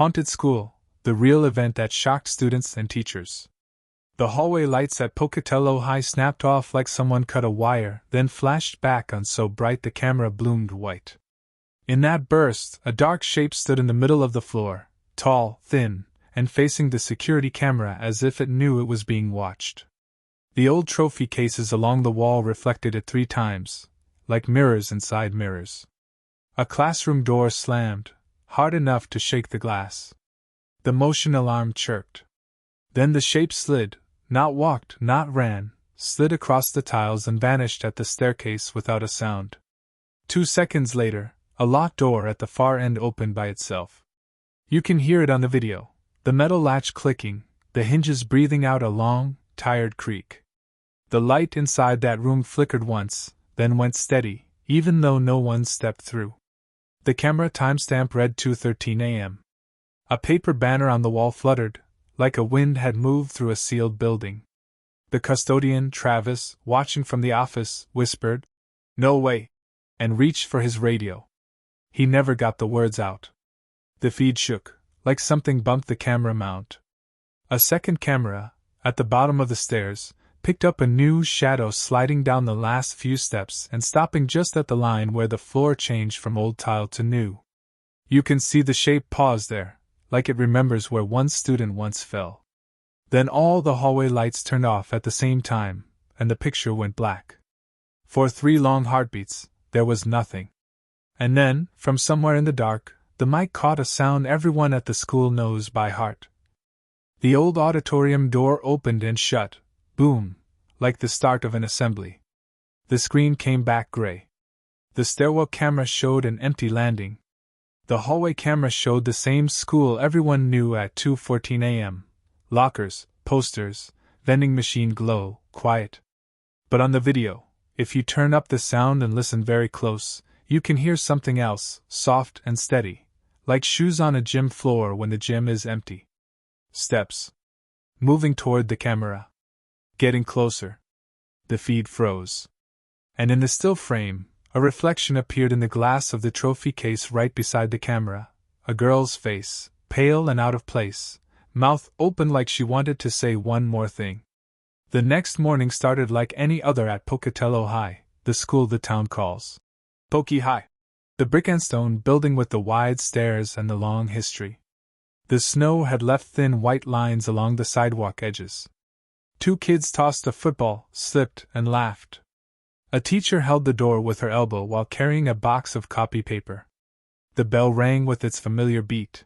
Haunted School, the real event that shocked students and teachers. The hallway lights at Pocatello High snapped off like someone cut a wire, then flashed back on so bright the camera bloomed white. In that burst, a dark shape stood in the middle of the floor, tall, thin, and facing the security camera as if it knew it was being watched. The old trophy cases along the wall reflected it 3 times, like mirrors inside mirrors. A classroom door slammed, hard enough to shake the glass. The motion alarm chirped. Then the shape slid, not walked, not ran, slid across the tiles and vanished at the staircase without a sound. 2 seconds later, a locked door at the far end opened by itself. You can hear it on the video, the metal latch clicking, the hinges breathing out a long, tired creak. The light inside that room flickered once, then went steady, even though no one stepped through. The camera timestamp read 2:13 a.m. A paper banner on the wall fluttered, like a wind had moved through a sealed building. The custodian, Travis, watching from the office, whispered, "No way," and reached for his radio. He never got the words out. The feed shook, like something bumped the camera mount. A second camera, at the bottom of the stairs, picked up a new shadow sliding down the last few steps and stopping just at the line where the floor changed from old tile to new. You can see the shape pause there, like it remembers where one student once fell. Then all the hallway lights turned off at the same time, and the picture went black. For 3 long heartbeats, there was nothing. And then, from somewhere in the dark, the mic caught a sound everyone at the school knows by heart. The old auditorium door opened and shut, boom, like the start of an assembly. The screen came back gray. The stairwell camera showed an empty landing. The hallway camera showed the same school everyone knew at 2:14 a.m. Lockers, posters, vending machine glow, quiet. But on the video, if you turn up the sound and listen very close, you can hear something else, soft and steady, like shoes on a gym floor when the gym is empty. Steps. Moving toward the camera. Getting closer. The feed froze. And in the still frame, a reflection appeared in the glass of the trophy case right beside the camera. A girl's face, pale and out of place, mouth open like she wanted to say one more thing. The next morning started like any other at Pocatello High, the school the town calls Pokey High. The brick and stone building with the wide stairs and the long history. The snow had left thin white lines along the sidewalk edges. 2 kids tossed a football, slipped, and laughed. A teacher held the door with her elbow while carrying a box of copy paper. The bell rang with its familiar beat.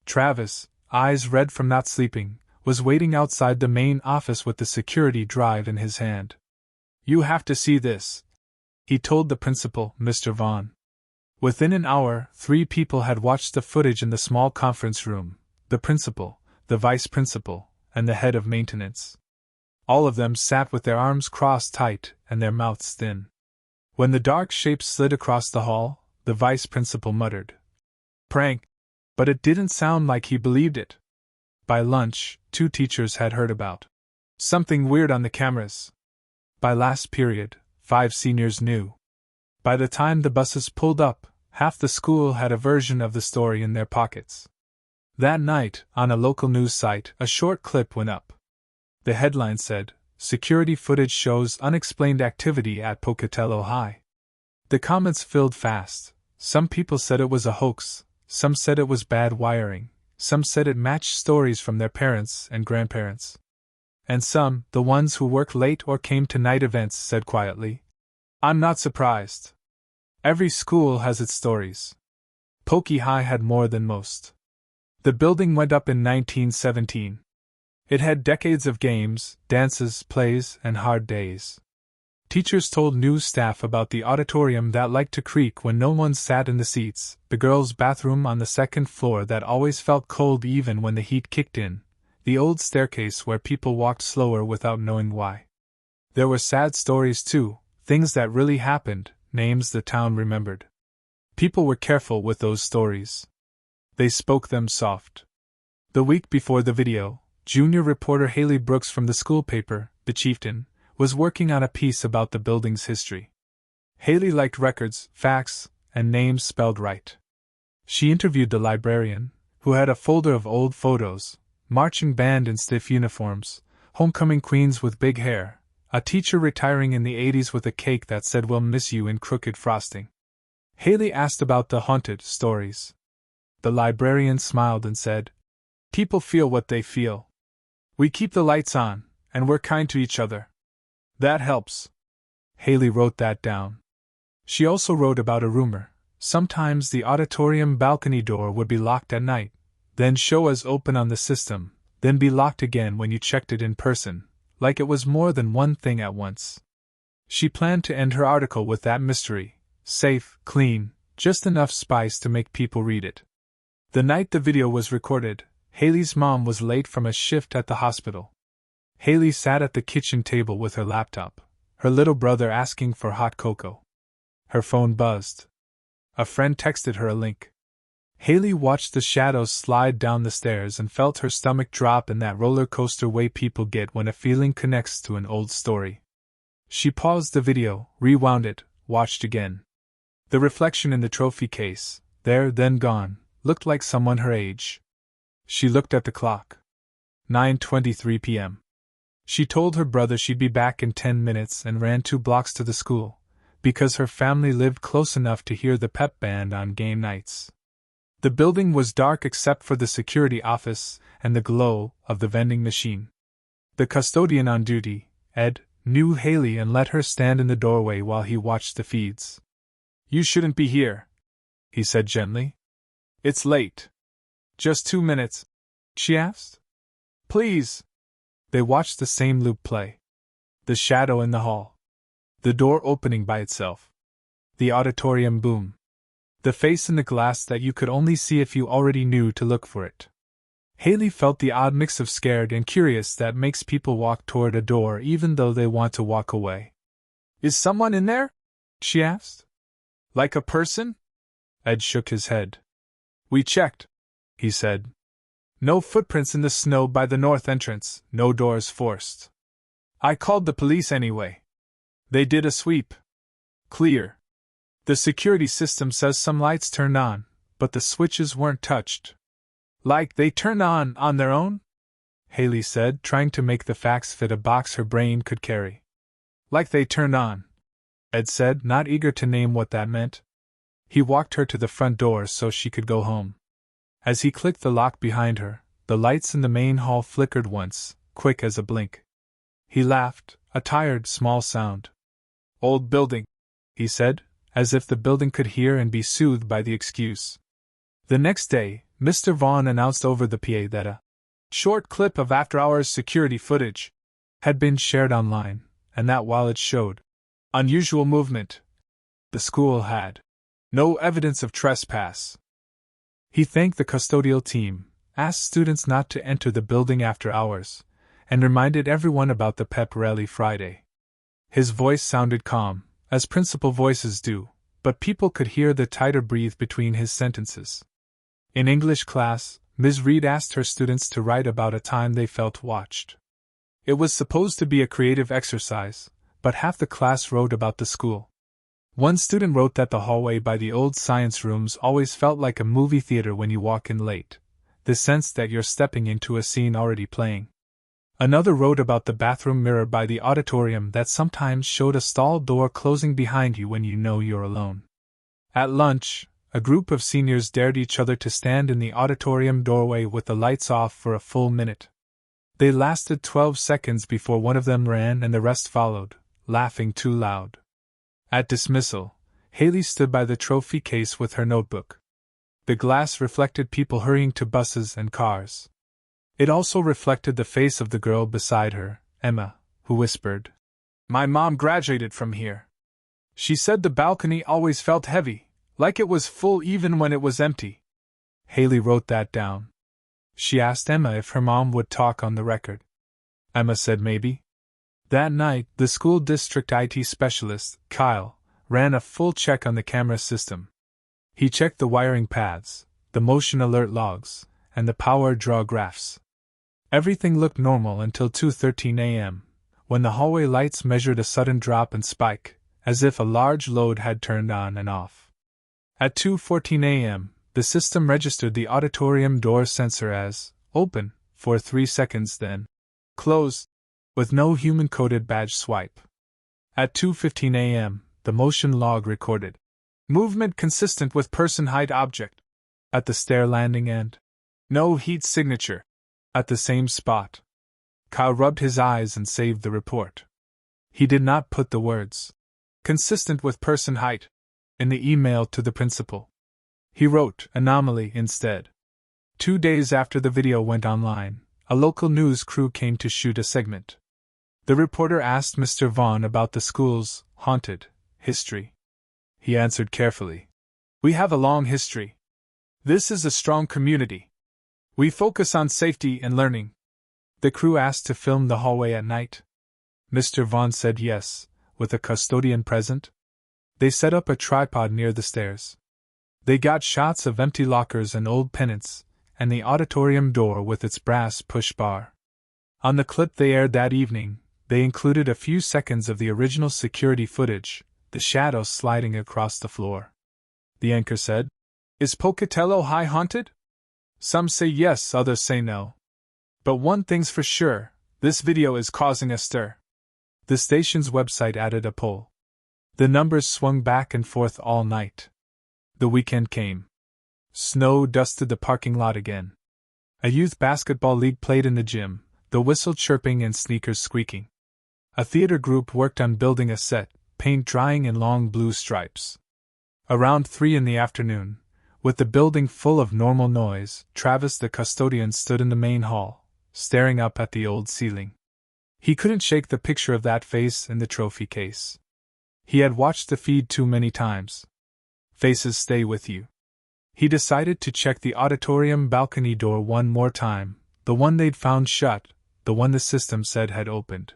Travis, eyes red from not sleeping, was waiting outside the main office with the security drive in his hand. "You have to see this," he told the principal, Mr. Vaughn. Within an hour, 3 people had watched the footage in the small conference room: the principal, the vice principal, and the head of maintenance. All of them sat with their arms crossed tight and their mouths thin. When the dark shape slid across the hall, the vice principal muttered, "Prank," but it didn't sound like he believed it. By lunch, 2 teachers had heard about something weird on the cameras. By last period, 5 seniors knew. By the time the buses pulled up, half the school had a version of the story in their pockets. That night, on a local news site, a short clip went up. The headline said, "Security footage shows unexplained activity at Pocatello High." The comments filled fast. Some people said it was a hoax, some said it was bad wiring, some said it matched stories from their parents and grandparents. And some, the ones who worked late or came to night events, said quietly, "I'm not surprised. Every school has its stories. Pokey High had more than most." The building went up in 1917. It had decades of games, dances, plays, and hard days. Teachers told news staff about the auditorium that liked to creak when no one sat in the seats, the girls' bathroom on the 2nd floor that always felt cold even when the heat kicked in, the old staircase where people walked slower without knowing why. There were sad stories too, things that really happened, names the town remembered. People were careful with those stories. They spoke them soft. The week before the video, junior reporter Haley Brooks from the school paper, The Chieftain, was working on a piece about the building's history. Haley liked records, facts, and names spelled right. She interviewed the librarian, who had a folder of old photos, marching band in stiff uniforms, homecoming queens with big hair, a teacher retiring in the 80s with a cake that said "We'll miss you" in crooked frosting. Haley asked about the haunted stories. The librarian smiled and said, "People feel what they feel. We keep the lights on, and we're kind to each other. That helps." Haley wrote that down. She also wrote about a rumor. Sometimes the auditorium balcony door would be locked at night, then show as open on the system, then be locked again when you checked it in person, like it was more than one thing at once. She planned to end her article with that mystery: safe, clean, just enough spice to make people read it. The night the video was recorded, Haley's mom was late from a shift at the hospital. Haley sat at the kitchen table with her laptop, her little brother asking for hot cocoa. Her phone buzzed. A friend texted her a link. Haley watched the shadows slide down the stairs and felt her stomach drop in that roller coaster way people get when a feeling connects to an old story. She paused the video, rewound it, watched again. The reflection in the trophy case, there then gone, looked like someone her age. She looked at the clock. 9:23 p.m. She told her brother she'd be back in 10 minutes and ran 2 blocks to the school, because her family lived close enough to hear the pep band on game nights. The building was dark except for the security office and the glow of the vending machine. The custodian on duty, Ed, knew Haley and let her stand in the doorway while he watched the feeds. "You shouldn't be here," he said gently. "It's late." "Just 2 minutes?" she asked. "Please." They watched the same loop play. The shadow in the hall. The door opening by itself. The auditorium boom. The face in the glass that you could only see if you already knew to look for it. Haley felt the odd mix of scared and curious that makes people walk toward a door even though they want to walk away. "Is someone in there?" she asked. "Like a person?" Ed shook his head. "We checked," he said. "No footprints in the snow by the north entrance, no doors forced. I called the police anyway. They did a sweep. Clear. The security system says some lights turned on, but the switches weren't touched." "Like they turned on their own?" Haley said, trying to make the facts fit a box her brain could carry. "Like they turned on," Ed said, not eager to name what that meant. He walked her to the front door so she could go home. As he clicked the lock behind her, the lights in the main hall flickered once, quick as a blink. He laughed, a tired, small sound. "Old building," he said, as if the building could hear and be soothed by the excuse. The next day, Mr. Vaughn announced over the PA that a short clip of after-hours security footage had been shared online, and that while it showed unusual movement, the school had no evidence of trespass. He thanked the custodial team, asked students not to enter the building after hours, and reminded everyone about the pep rally Friday. His voice sounded calm, as principal voices do, but people could hear the tighter breathe between his sentences. In English class, Ms. Reed asked her students to write about a time they felt watched. It was supposed to be a creative exercise, but half the class wrote about the school. One student wrote that the hallway by the old science rooms always felt like a movie theater when you walk in late, the sense that you're stepping into a scene already playing. Another wrote about the bathroom mirror by the auditorium that sometimes showed a stall door closing behind you when you know you're alone. At lunch, a group of seniors dared each other to stand in the auditorium doorway with the lights off for a full minute. They lasted 12 seconds before one of them ran and the rest followed, laughing too loud. At dismissal, Haley stood by the trophy case with her notebook. The glass reflected people hurrying to buses and cars. It also reflected the face of the girl beside her, Emma, who whispered, "My mom graduated from here. She said the balcony always felt heavy, like it was full even when it was empty." Haley wrote that down. She asked Emma if her mom would talk on the record. Emma said maybe. That night, the school district IT specialist, Kyle, ran a full check on the camera system. He checked the wiring paths, the motion alert logs, and the power draw graphs. Everything looked normal until 2:13 a.m., when the hallway lights measured a sudden drop and spike, as if a large load had turned on and off. At 2:14 a.m., The system registered the auditorium door sensor as open for 3 seconds, then close, with no human-coded badge swipe. At 2:15 a.m., the motion log recorded movement consistent with person height object at the stair landing and no heat signature at the same spot. Kyle rubbed his eyes and saved the report. He did not put the words consistent with person height in the email to the principal. He wrote anomaly instead. 2 days after the video went online, a local news crew came to shoot a segment. The reporter asked Mr. Vaughn about the school's haunted history. He answered carefully, "We have a long history. This is a strong community. We focus on safety and learning." The crew asked to film the hallway at night. Mr. Vaughn said yes, with a custodian present. They set up a tripod near the stairs. They got shots of empty lockers and old pennants, and the auditorium door with its brass push bar. On the clip they aired that evening, they included a few seconds of the original security footage, the shadows sliding across the floor. The anchor said, "Is Pocatello High haunted? Some say yes, others say no. But one thing's for sure, this video is causing a stir." The station's website added a poll. The numbers swung back and forth all night. The weekend came. Snow dusted the parking lot again. A youth basketball league played in the gym, the whistle chirping and sneakers squeaking. A theater group worked on building a set, paint drying in long blue stripes. Around 3 in the afternoon, with the building full of normal noise, Travis the custodian stood in the main hall, staring up at the old ceiling. He couldn't shake the picture of that face in the trophy case. He had watched the feed too many times. Faces stay with you. He decided to check the auditorium balcony door one more time, the one they'd found shut, the one the system said had opened.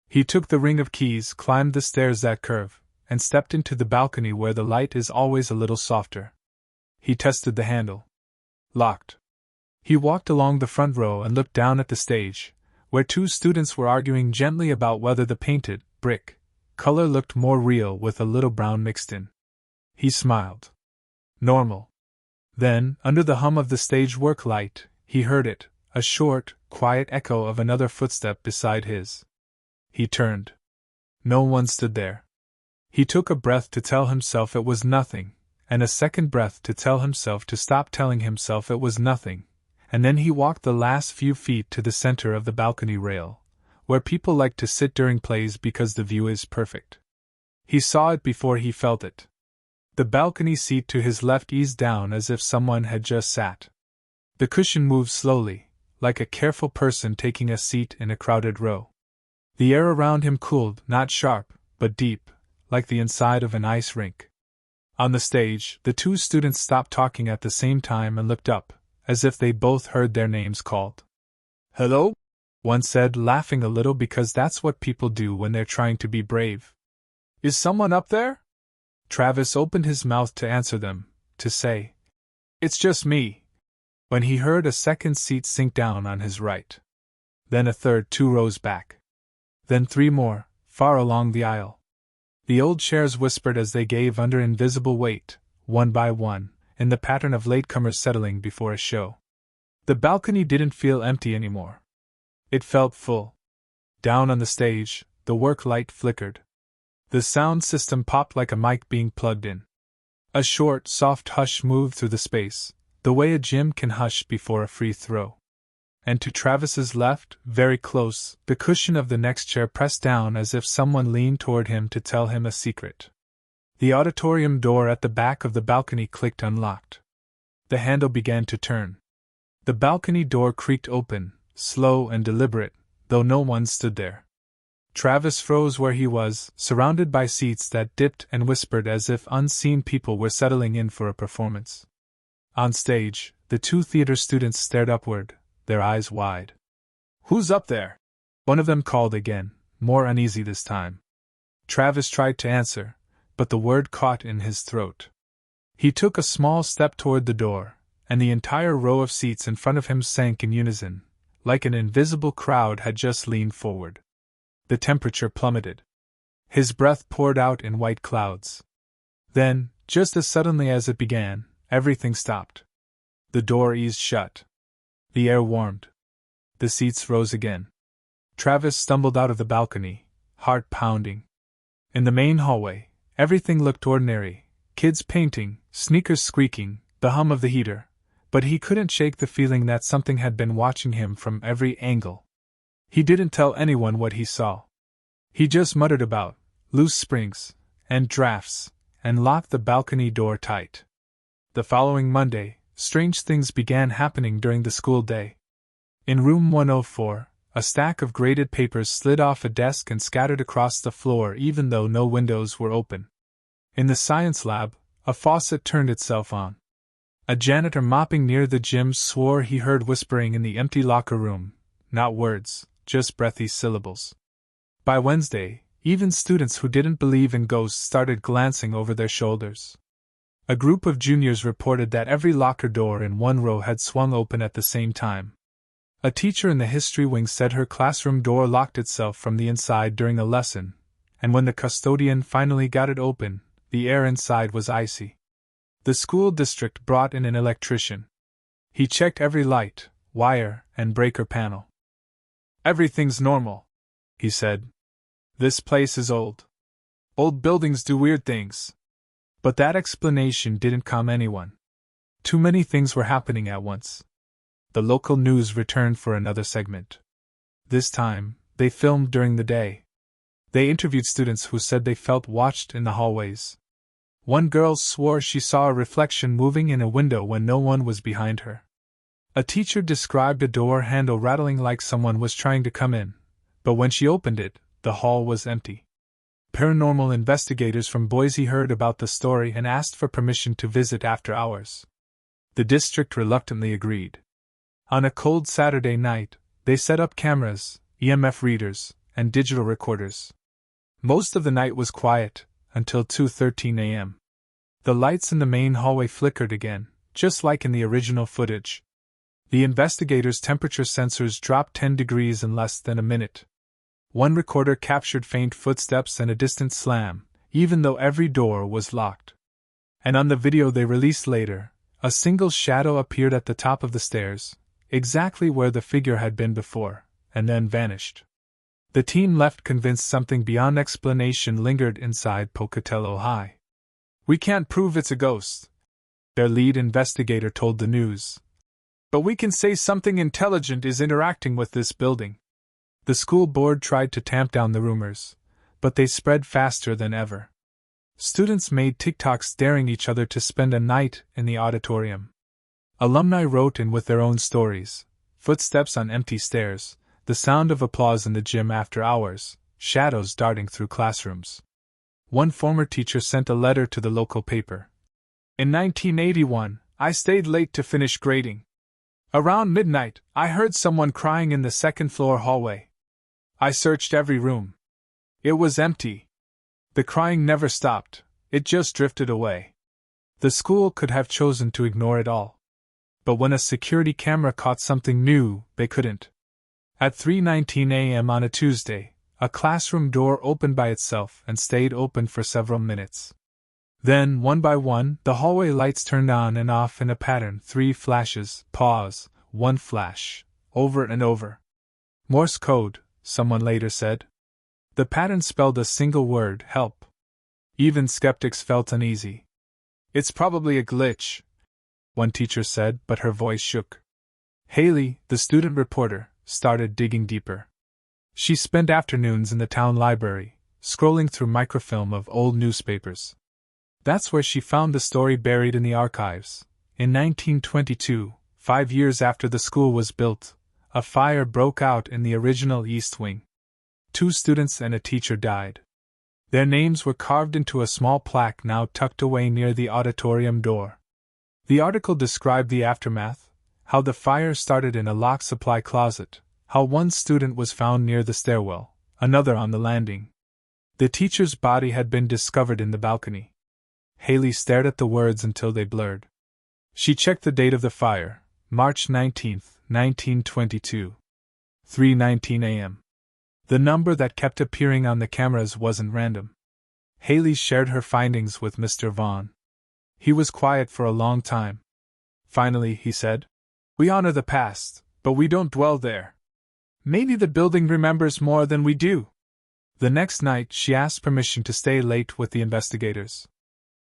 He took the ring of keys, climbed the stairs that curve, and stepped into the balcony where the light is always a little softer. He tested the handle. Locked. He walked along the front row and looked down at the stage, where 2 students were arguing gently about whether the painted brick color looked more real with a little brown mixed in. He smiled. Normal. Then, under the hum of the stage work light, he heard it, a short, quiet echo of another footstep beside his. He turned. No one stood there. He took a breath to tell himself it was nothing, and a second breath to tell himself to stop telling himself it was nothing, and then he walked the last few feet to the center of the balcony rail, where people like to sit during plays because the view is perfect. He saw it before he felt it. The balcony seat to his left eased down as if someone had just sat. The cushion moved slowly, like a careful person taking a seat in a crowded row. The air around him cooled, not sharp, but deep, like the inside of an ice rink. On the stage, the 2 students stopped talking at the same time and looked up, as if they both heard their names called. "Hello?" one said, laughing a little because that's what people do when they're trying to be brave. "Is someone up there?" Travis opened his mouth to answer them, to say, "It's just me," when he heard a second seat sink down on his right. Then a third 2 rows back. Then 3 more, far along the aisle. The old chairs whispered as they gave under invisible weight, one by one, in the pattern of latecomers settling before a show. The balcony didn't feel empty anymore. It felt full. Down on the stage, the work light flickered. The sound system popped like a mic being plugged in. A short, soft hush moved through the space, the way a gym can hush before a free throw. And to Travis's left, very close, the cushion of the next chair pressed down as if someone leaned toward him to tell him a secret. The auditorium door at the back of the balcony clicked unlocked. The handle began to turn. The balcony door creaked open, slow and deliberate, though no one stood there. Travis froze where he was, surrounded by seats that dipped and whispered as if unseen people were settling in for a performance. On stage, the 2 theater students stared upward, their eyes wide. "Who's up there?" one of them called again, more uneasy this time. Travis tried to answer, but the word caught in his throat. He took a small step toward the door, and the entire row of seats in front of him sank in unison, like an invisible crowd had just leaned forward. The temperature plummeted. His breath poured out in white clouds. Then, just as suddenly as it began, everything stopped. The door eased shut. The air warmed. The seats rose again. Travis stumbled out of the balcony, heart pounding. In the main hallway, everything looked ordinary, kids painting, sneakers squeaking, the hum of the heater, but he couldn't shake the feeling that something had been watching him from every angle. He didn't tell anyone what he saw. He just muttered about loose springs and drafts and locked the balcony door tight. The following Monday, strange things began happening during the school day. In room 104, a stack of graded papers slid off a desk and scattered across the floor even though no windows were open. In the science lab, a faucet turned itself on. A janitor mopping near the gym swore he heard whispering in the empty locker room, not words, just breathy syllables. By Wednesday, even students who didn't believe in ghosts started glancing over their shoulders. A group of juniors reported that every locker door in one row had swung open at the same time. A teacher in the history wing said her classroom door locked itself from the inside during a lesson, and when the custodian finally got it open, the air inside was icy. The school district brought in an electrician. He checked every light, wire, and breaker panel. "Everything's normal," he said. "This place is old. Old buildings do weird things." But that explanation didn't calm anyone. Too many things were happening at once. The local news returned for another segment. This time, they filmed during the day. They interviewed students who said they felt watched in the hallways. One girl swore she saw a reflection moving in a window when no one was behind her. A teacher described a door handle rattling like someone was trying to come in, but when she opened it, the hall was empty. Paranormal investigators from Boise heard about the story and asked for permission to visit after hours. The district reluctantly agreed. On a cold Saturday night, they set up cameras, EMF readers, and digital recorders. Most of the night was quiet, until 2:13 a.m. The lights in the main hallway flickered again, just like in the original footage. The investigators' temperature sensors dropped 10 degrees in less than a minute. One recorder captured faint footsteps and a distant slam, even though every door was locked. And on the video they released later, a single shadow appeared at the top of the stairs, exactly where the figure had been before, and then vanished. The team left convinced something beyond explanation lingered inside Pocatello High. "We can't prove it's a ghost," their lead investigator told the news. "But we can say something intelligent is interacting with this building." The school board tried to tamp down the rumors, but they spread faster than ever. Students made TikToks daring each other to spend a night in the auditorium. Alumni wrote in with their own stories: footsteps on empty stairs, the sound of applause in the gym after hours, shadows darting through classrooms. One former teacher sent a letter to the local paper. "In 1981, I stayed late to finish grading. Around midnight, I heard someone crying in the second-floor hallway. I searched every room. It was empty. The crying never stopped, it just drifted away." The school could have chosen to ignore it all. But when a security camera caught something new, they couldn't. At 3:19 a.m. on a Tuesday, a classroom door opened by itself and stayed open for several minutes. Then, one by one, the hallway lights turned on and off in a pattern: 3 flashes, pause, 1 flash, over and over. Morse code, someone later said. The pattern spelled a single word: help. Even skeptics felt uneasy. "It's probably a glitch," one teacher said, but her voice shook. Haley, the student reporter, started digging deeper. She spent afternoons in the town library, scrolling through microfilm of old newspapers. That's where she found the story buried in the archives. In 1922, 5 years after the school was built, a fire broke out in the original East Wing. 2 students and a teacher died. Their names were carved into a small plaque now tucked away near the auditorium door. The article described the aftermath: how the fire started in a locked supply closet, how one student was found near the stairwell, another on the landing. The teacher's body had been discovered in the balcony. Haley stared at the words until they blurred. She checked the date of the fire, March 19, 1922. 3:19 a.m. The number that kept appearing on the cameras wasn't random. Haley shared her findings with Mr. Vaughn. He was quiet for a long time. Finally, he said, "We honor the past, but we don't dwell there. Maybe the building remembers more than we do." The next night, she asked permission to stay late with the investigators.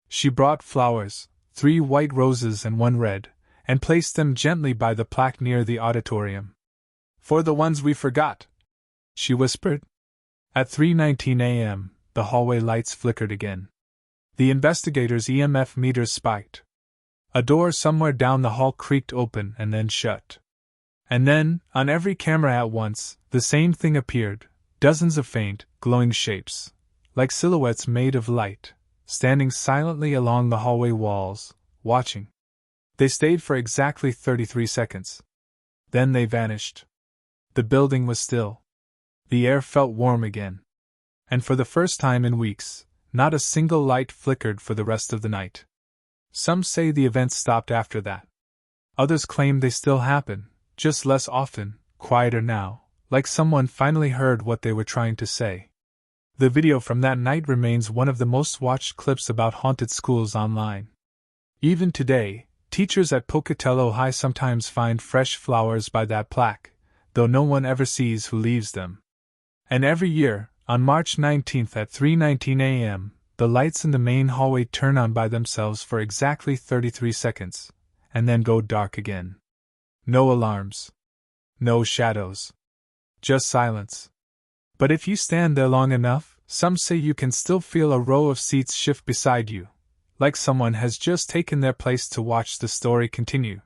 She brought flowers, 3 white roses and 1 red, and placed them gently by the plaque near the auditorium. "For the ones we forgot," she whispered. At 3:19 a.m., the hallway lights flickered again. The investigators' EMF meters spiked. A door somewhere down the hall creaked open and then shut. And then, on every camera at once, the same thing appeared, dozens of faint, glowing shapes, like silhouettes made of light, standing silently along the hallway walls, watching. They stayed for exactly 33 seconds. Then they vanished. The building was still. The air felt warm again. And for the first time in weeks, not a single light flickered for the rest of the night. Some say the events stopped after that. Others claim they still happen, just less often, quieter now, like someone finally heard what they were trying to say. The video from that night remains one of the most watched clips about haunted schools online. Even today, teachers at Pocatello High sometimes find fresh flowers by that plaque, though no one ever sees who leaves them. And every year, on March 19th at 3:19 a.m., the lights in the main hallway turn on by themselves for exactly 33 seconds, and then go dark again. No alarms. No shadows. Just silence. But if you stand there long enough, some say you can still feel a row of seats shift beside you, like someone has just taken their place to watch the story continue.